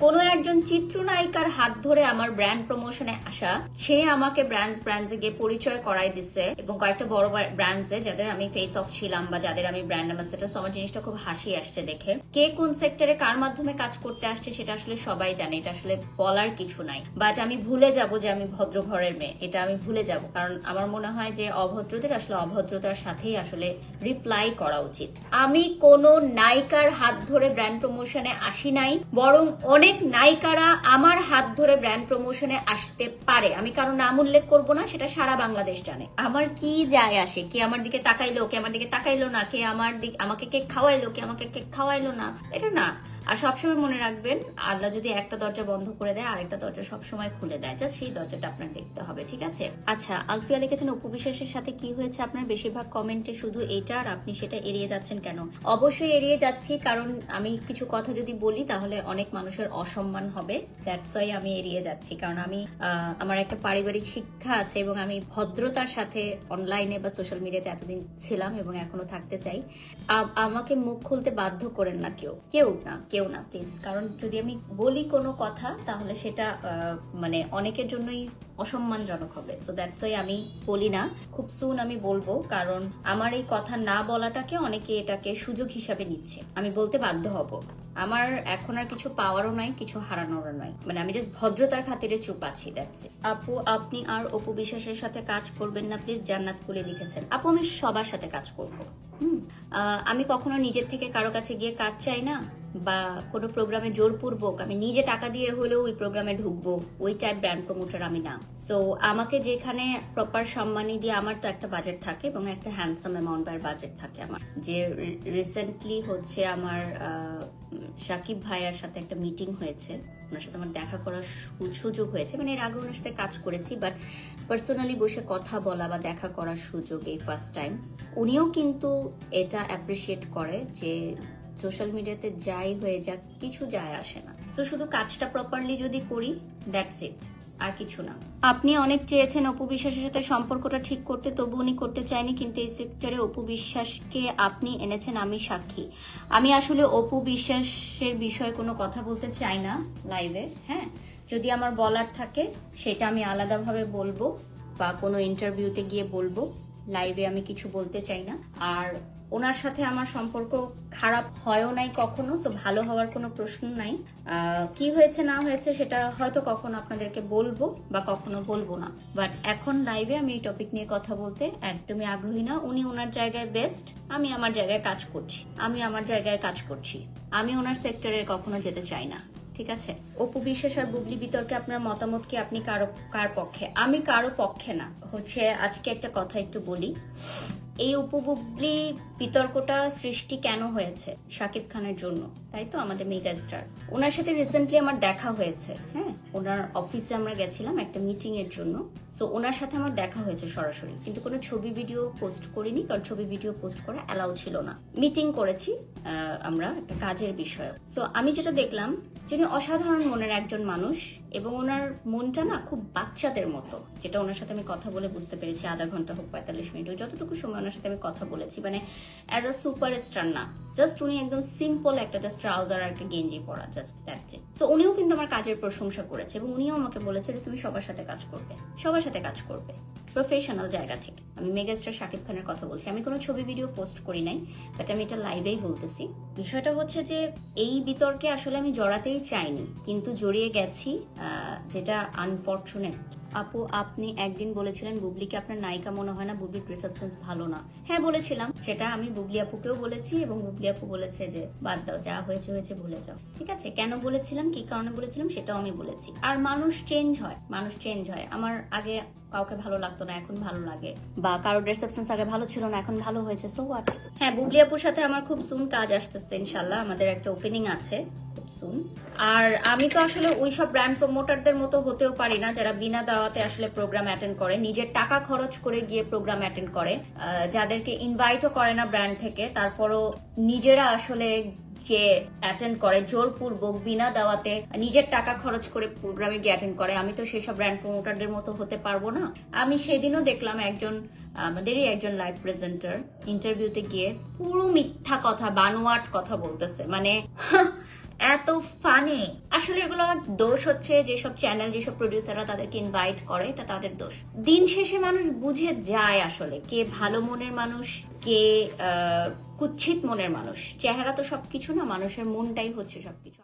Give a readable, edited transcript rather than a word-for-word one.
কোনো একজন চিত্রনায়িকার হাত ধরে আমার ব্র্যান্ড প্রমোশনে আসা, সে আমাকে ব্র্যান্ডসে গিয়ে পরিচয় করাই দিচ্ছে এবং কয়েকটা বড় ব্র্যান্ডসে যাদের আমি ফেস অফ ছিলাম বা যাদের আমি ব্র্যান্ড অ্যাম্বাসেডর। আমার জিনিসটা খুব হাসি আসছে দেখে। কে কোন সেক্টরে কার মাধ্যমে কাজ করতে আসছে সেটা আসলে সবাই জানে, এটা আসলে বলার কিছু নাই। বাট আমি ভুলে যাব যে আমি ভদ্র ঘরের মেয়ে, এটা আমি ভুলে যাব, কারণ আমার মনে হয় যে অভদ্রদের আসলে অভদ্রতার সাথেই আসলে রিপ্লাই করা উচিত। আমি কোনো নায়িকার হাত ধরে ব্র্যান্ড প্রমোশনে আসি নাই, বরং অনেক নায়িকারা আমার হাত ধরে ব্র্যান্ড প্রমোশনে আসতে পারে। আমি কারো নাম উল্লেখ করব না, সেটা সারা বাংলাদেশ জানে। আমার কি যায় আসে কে আমার দিকে তাকাইলো, কে আমার দিকে তাকাইলো না, কে আমাকে কেক খাওয়াইলো, কে আমাকে কেক খাওয়াইলো না, এটা না। আর সবসময় মনে রাখবেন, আল্লাহ যদি একটা দরজা বন্ধ করে দেয় আরেকটা দরজা সবসময় খুলে দেয়, জাস্ট সেই দরজাটা আপনার দেখতে হবে, ঠিক আছে? আচ্ছা, আলফিয়া লিখেছেন অপু বিশ্বাসের সাথে কি হয়েছে? আপনার বেশিরভাগ কমেন্টে শুধু এটা, আর আপনি সেটা এড়িয়ে যাচ্ছেন কেন? অবশ্যই এড়িয়ে যাচ্ছি, কারণ আমি কিছু কথা যদি বলি তাহলে অনেক মানুষের অসম্মান হবে, দ্যাটস ওয়াই আমি এড়িয়ে যাচ্ছি। কারণ আমি আমার একটা পারিবারিক শিক্ষা আছে এবং আমি ভদ্রতার সাথে অনলাইনে বা সোশ্যাল মিডিয়াতে এতদিন ছিলাম এবং এখনো থাকতে চাই। আমাকে মুখ খুলতে বাধ্য করেন না কেউ না প্লিজ, কারণ যদি আমি বলি কোনো কথা তাহলে সেটা মানে অনেকের জন্যই অসম্মানজনক হবে। সো দ্যাটস ওয়াই আমি বলি না, খুব সুন আমি বলবো, কারণ আমার এই কথা না বলাটাকে অনেকে এটাকে সুযোগ হিসাবে নিচ্ছে। আমি বলতে বাধ্য হব। আমার এখন আর কিছু পাওয়ারও নাই, কিছু হারানোরও নাই, মানে আমি জাস্ট ভদ্রতার খাতিরে চুপ আছি, দ্যাটস ইট। আপু, আপনি আর অপু বিশ্বাসের সাথে কাজ করবেন না প্লিজ, জান্নাত কুলি লিখেছেন। আপু, আমি সবার সাথে কাজ করবো। আমি কখনো নিজের থেকে কারো কাছে গিয়ে কাজ চাই না, বা কোনো প্রোগ্রামে জোরপূর্বক আমি নিজে টাকা দিয়ে হলেও ওই প্রোগ্রামে ঢুকবো, ওই টাইপ ব্র্যান্ড প্রমোটার আমি না। সো আমাকে যেখানে প্রপার সম্মানী দিয়ে, আমার তো একটা বাজেট থাকে এবং একটা হ্যান্ডসাম অ্যামাউন্টের বাজেট থাকে আমার। যে রিসেন্টলি হচ্ছে আমার সাকিব ভাইয়ার সাথে একটা মিটিং হয়েছে, ওনার সাথে আমার দেখা করার সুযোগ হয়েছে। মানে এর আগে ওনার সাথে কাজ করেছি, বাট পার্সোনালি বসে কথা বলা বা দেখা করার সুযোগ এই ফার্স্ট টাইম। উনিও কিন্তু এটা অ্যাপ্রিসিয়েট করে যে সোশ্যাল মিডিয়াতে যাই হয়ে যাক কিছু যায় আসে না, তো শুধু কাজটা প্রপারলি যদি করি, দ্যাটস ইট, আর কিছু না। আপনি অনেক চেয়েছেন অপু বিশ্বাসের সাথে সম্পর্কটা ঠিক করতে, তবু উনি করতে চায়নি, কিন্তু এই সেক্টরে অপু বিশ্বাসকে আপনি এনেছেন, আমি সাক্ষী। আমি আসলে অপু বিশ্বাসের বিষয়ে কোনো কথা বলতে চাই না লাইভে। হ্যাঁ, যদি আমার বলার থাকে সেটা আমি আলাদাভাবে বলবো বা কোনো ইন্টারভিউতে গিয়ে বলবো, লাইভে আমি কিছু বলতে চাই না। আর ওনার সাথে আমার সম্পর্ক খারাপ হয়ও নাই কখনো, সো ভালো হওয়ার কোনো প্রশ্ন নাই। কি হয়েছে না হয়েছে সেটা হয়তো কখনো আপনাদেরকে বলবো বা কখনো বলবো না, বাট এখন লাইভে আমি এই টপিক নিয়ে কথা বলতে একদমই আগ্রহী না। উনি ওনার জায়গায় বেস্ট, আমি আমার জায়গায় কাজ করছি। আমি ওনার সেক্টরে কখনো যেতে চাই না, ঠিক আছে? অপু বিশ্বাস আর বুবলি বিতর্কে আপনার মতামত কি? আপনি কার পক্ষে? আমি কারো পক্ষে না। হচ্ছে আজকে একটা কথা একটু বলি, এই অপু বুবলি বিতর্কটা সৃষ্টি কেন হয়েছে? শাকিব খানের জন্য, তাই তো? আমাদের মেগা স্টার, ওনার সাথে রিসেন্টলি আমার দেখা হয়েছে। হ্যাঁ, ওনার অফিসে আমরা গেছিলাম একটা মিটিং এর জন্য। সো ওনার সাথে আমার দেখা হয়েছে সরাসরি, কিন্তু কোনো ছবি ভিডিও পোস্ট করিনি, কারণ ছবি ভিডিও পোস্ট করা অ্যালাউ ছিল না। মিটিং করেছি আমরা একটা কাজের বিষয়ে। সো আমি যেটা দেখলাম, যিনি অসাধারণ মনের একজন মানুষ এবং ওনার মনটা না খুব বাচ্চাদের মতো, যেটা ওনার সাথে আমি কথা বলে বুঝতে পেরেছি। আধা ঘন্টা হোক 45 মিনিট হোক, যতটুকু সময় ওনার সাথে আমি কথা বলেছি, মানে অ্যাজ আ সুপারস্টার না, জাস্ট উনি একদম সিম্পল একটা জাস্ট ট্রাউজার আর একটা গেঞ্জি পরা, জাস্ট দ্যাটস ইট। সো উনিও কিন্তু আমার কাজের প্রশংসা করেছে এবং উনিও আমাকে বলেছে যে তুমি সবার সাথে কাজ করবে প্রফেশনাল জায়গা থেকে। আমি মেগাস্টার শাকিব খানের কথা বলছি, আমি কোনো ছবি ভিডিও পোস্ট করি নাই, বাট আমি এটা লাইভেই বলতেছি। বিষয়টা হচ্ছে যে এই বিতর্কে আসলে আমি জড়াতেই চাইনি, কিন্তু জড়িয়ে গেছি, যেটা আনফরচুনেট। আপু, আপনি একদিন বলেছিলেন বুবলিকে আপনার নায়িকা মনে হয় না, বুবলির রিসেপশন ভালো না। হ্যাঁ, বলেছিলাম, সেটা আমি বুবলি আপুকেও বলেছি এবং বুবলি আপু বলেছে যে বাদ দাও, যা হয়েছে হয়েছে, ভুলে যাও। ঠিক আছে, কেন বলেছিলাম, কি কারণে বলেছিলাম সেটাও আমি বলেছি। আর মানুষ চেঞ্জ হয়। আমার আগে কাউকে ভালো লাগতো না, এখন ভালো লাগে, বা কারোর রিসেপশন আগে ভালো ছিল না, এখন ভালো হয়েছে, সো হোয়াট। হ্যাঁ, বুবলি আপুর সাথে আমার খুব সুন কাজ আসতেছে, ইনশাল্লাহ আমাদের একটা ওপেনিং আছে খুব সুন। আর আমি তো আসলে ওইসব ব্র্যান্ড প্রমোটারদের মতো হতেও পারি না যারা বিনা দাওয়াতে আসলে প্রোগ্রাম অ্যাটেন্ড করে, নিজের টাকা খরচ করে গিয়ে প্রোগ্রাম অ্যাটেন্ড করে, যাদেরকে ইনভাইটও করে না ব্র্যান্ড থেকে, তারপরও নিজেরা আসলে কে অ্যাটেন্ড করে জোরপূর্বক বিনা দাওয়াতে, নিজের টাকা খরচ করে প্রোগ্রামে গিয়ে অ্যাটেন্ড করে। আমি তো সেসব ব্র্যান্ড প্রমোটারদের মতো হতে পারবো না। আমি সেদিনও দেখলাম আমাদেরই একজন লাইভ প্রেজেন্টার ইন্টারভিউতে গিয়ে পুরো মিথ্যা কথা, বানোয়াট কথা বলতেছে, মানে এত ফানি। আসলে এগুলো দোষ হচ্ছে যেসব চ্যানেল, যেসব প্রডিউসাররা তাদেরকে ইনভাইট করে, এটা তাদের দোষ। দিন শেষে মানুষ বুঝে যায় আসলে কে ভালো মনের মানুষ, কে কুৎসিত মনের মানুষ। চেহারা তো সবকিছু না, মানুষের মনটাই হচ্ছে সবকিছু।